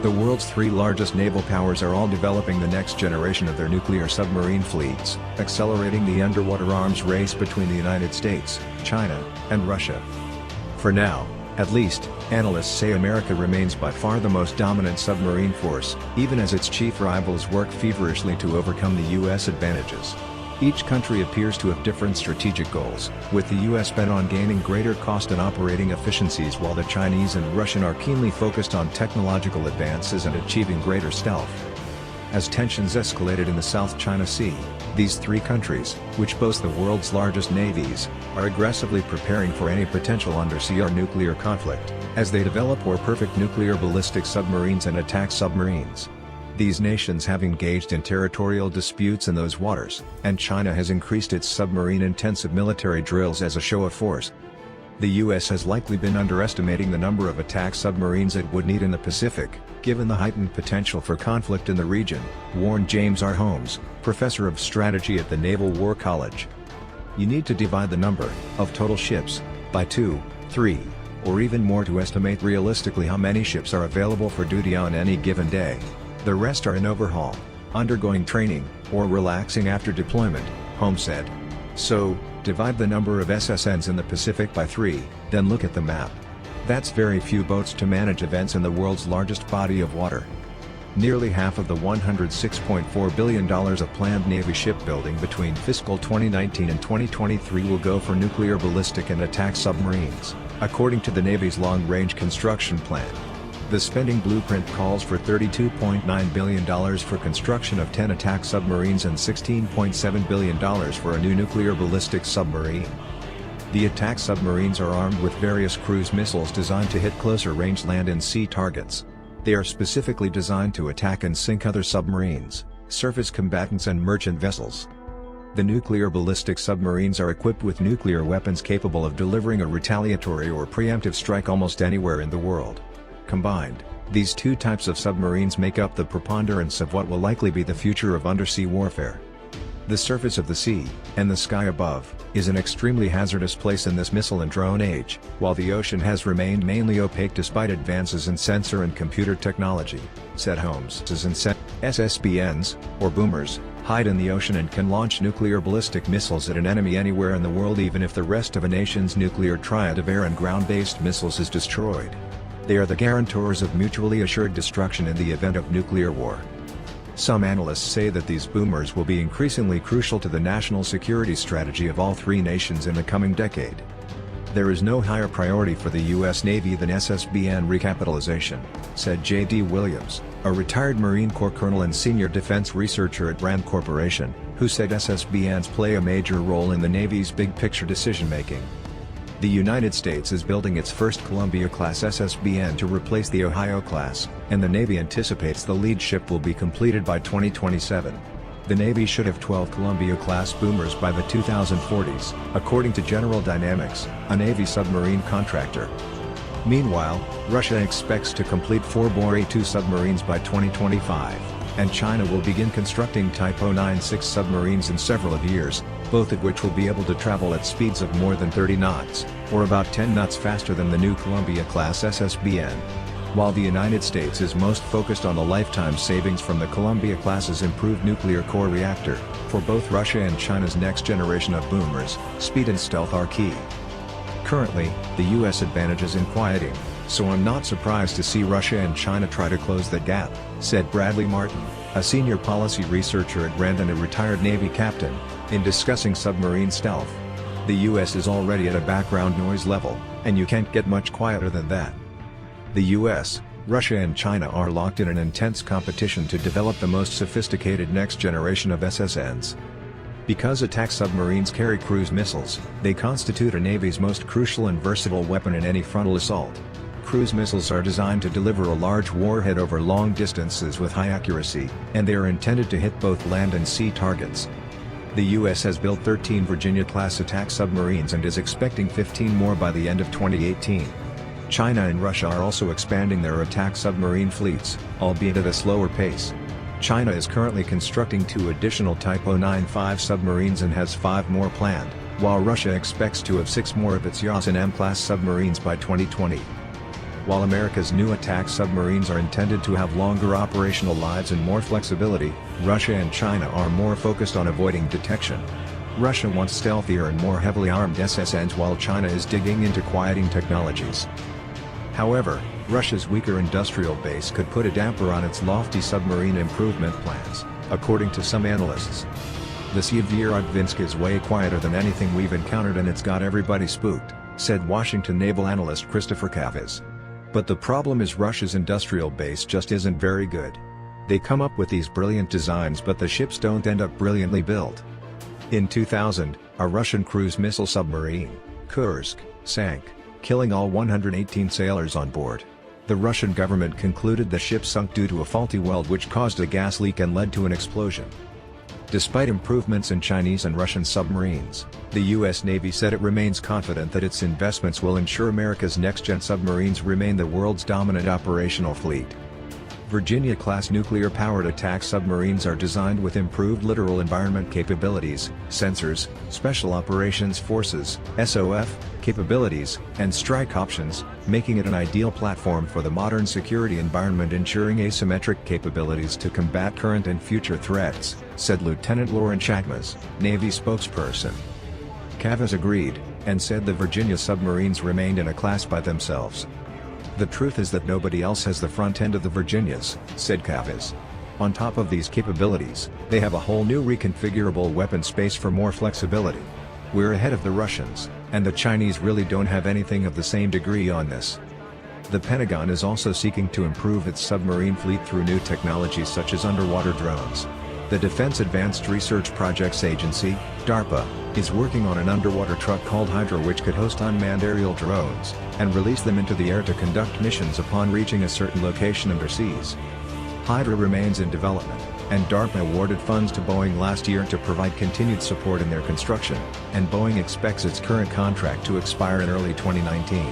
The world's three largest naval powers are all developing the next generation of their nuclear submarine fleets, accelerating the underwater arms race between the United States, China, and Russia. For now, at least, analysts say America remains by far the most dominant submarine force, even as its chief rivals work feverishly to overcome the U.S. advantages. Each country appears to have different strategic goals, with the US bent on gaining greater cost and operating efficiencies while the Chinese and Russian are keenly focused on technological advances and achieving greater stealth. As tensions escalated in the South China Sea, these three countries, which boast the world's largest navies, are aggressively preparing for any potential undersea or nuclear conflict, as they develop more perfect nuclear ballistic submarines and attack submarines. These nations have engaged in territorial disputes in those waters, and China has increased its submarine-intensive military drills as a show of force. The US has likely been underestimating the number of attack submarines it would need in the Pacific, given the heightened potential for conflict in the region, warned James R. Holmes, professor of strategy at the Naval War College. You need to divide the number of total ships by 2, 3, or even more to estimate realistically how many ships are available for duty on any given day. The rest are in overhaul, undergoing training, or relaxing after deployment, Holmes said. So, divide the number of SSNs in the Pacific by 3, then look at the map. That's very few boats to manage events in the world's largest body of water. Nearly half of the $106.4 billion of planned Navy shipbuilding between fiscal 2019 and 2023 will go for nuclear ballistic and attack submarines, according to the Navy's long-range construction plan. The spending blueprint calls for $32.9 billion for construction of 10 attack submarines and $16.7 billion for a new nuclear ballistic submarine. The attack submarines are armed with various cruise missiles designed to hit closer-range land and sea targets. They are specifically designed to attack and sink other submarines, surface combatants and merchant vessels. The nuclear ballistic submarines are equipped with nuclear weapons capable of delivering a retaliatory or preemptive strike almost anywhere in the world. Combined, these two types of submarines make up the preponderance of what will likely be the future of undersea warfare. The surface of the sea, and the sky above, is an extremely hazardous place in this missile and drone age, while the ocean has remained mainly opaque despite advances in sensor and computer technology, said Holmes. SSBNs, or boomers, hide in the ocean and can launch nuclear ballistic missiles at an enemy anywhere in the world even if the rest of a nation's nuclear triad of air and ground-based missiles is destroyed. They are the guarantors of mutually assured destruction in the event of nuclear war. Some analysts say that these boomers will be increasingly crucial to the national security strategy of all three nations in the coming decade. There is no higher priority for the U.S. Navy than SSBN recapitalization, said J.D. Williams, a retired Marine Corps colonel and senior defense researcher at RAND Corporation, who said SSBNs play a major role in the Navy's big-picture decision-making. The United States is building its first Columbia-class SSBN to replace the Ohio-class, and the Navy anticipates the lead ship will be completed by 2027. The Navy should have 12 Columbia-class boomers by the 2040s, according to General Dynamics, a Navy submarine contractor. Meanwhile, Russia expects to complete 4 Bor A-2 submarines by 2025, and China will begin constructing Type 096 submarines in several years, both of which will be able to travel at speeds of more than 30 knots, or about 10 knots faster than the new Columbia-class SSBN. While the United States is most focused on the lifetime savings from the Columbia-class's improved nuclear core reactor, for both Russia and China's next generation of boomers, speed and stealth are key. Currently, the U.S. advantage is in quieting, so I'm not surprised to see Russia and China try to close that gap, said Bradley Martin, a senior policy researcher at RAND and a retired Navy captain, in discussing submarine stealth. The U.S. is already at a background noise level, and you can't get much quieter than that. The U.S., Russia and China are locked in an intense competition to develop the most sophisticated next generation of SSNs. Because attack submarines carry cruise missiles, they constitute a Navy's most crucial and versatile weapon in any frontal assault. Cruise missiles are designed to deliver a large warhead over long distances with high accuracy, and they are intended to hit both land and sea targets. The U.S. has built 13 Virginia-class attack submarines and is expecting 15 more by the end of 2018. China and Russia are also expanding their attack submarine fleets, albeit at a slower pace. China is currently constructing 2 additional Type 095 submarines and has 5 more planned, while Russia expects to have 6 more of its Yasin M-class submarines by 2020. While America's new attack submarines are intended to have longer operational lives and more flexibility, Russia and China are more focused on avoiding detection. Russia wants stealthier and more heavily armed SSNs while China is digging into quieting technologies. However, Russia's weaker industrial base could put a damper on its lofty submarine improvement plans, according to some analysts. "The Severodvinsk is way quieter than anything we've encountered and it's got everybody spooked," said Washington naval analyst Christopher Cavez. But the problem is Russia's industrial base just isn't very good. They come up with these brilliant designs but the ships don't end up brilliantly built. In 2000, a Russian cruise missile submarine, Kursk, sank, killing all 118 sailors on board. The Russian government concluded the ship sunk due to a faulty weld which caused a gas leak and led to an explosion. Despite improvements in Chinese and Russian submarines, the U.S. Navy said it remains confident that its investments will ensure America's next-gen submarines remain the world's dominant operational fleet. Virginia-class nuclear-powered attack submarines are designed with improved littoral environment capabilities, sensors, Special Operations Forces (SOF) capabilities, and strike options, making it an ideal platform for the modern security environment, ensuring asymmetric capabilities to combat current and future threats, said Lieutenant Lauren Chakmas, Navy spokesperson. Cavez agreed, and said the Virginia submarines remained in a class by themselves. "The truth is that nobody else has the front end of the Virginias," said Cavez. "On top of these capabilities, they have a whole new reconfigurable weapon space for more flexibility. We're ahead of the Russians, and the Chinese really don't have anything of the same degree on this." The Pentagon is also seeking to improve its submarine fleet through new technologies such as underwater drones. The Defense Advanced Research Projects Agency, DARPA, is working on an underwater truck called Hydra which could host unmanned aerial drones, and release them into the air to conduct missions upon reaching a certain location underseas. Hydra remains in development, and DARPA awarded funds to Boeing last year to provide continued support in their construction, and Boeing expects its current contract to expire in early 2019.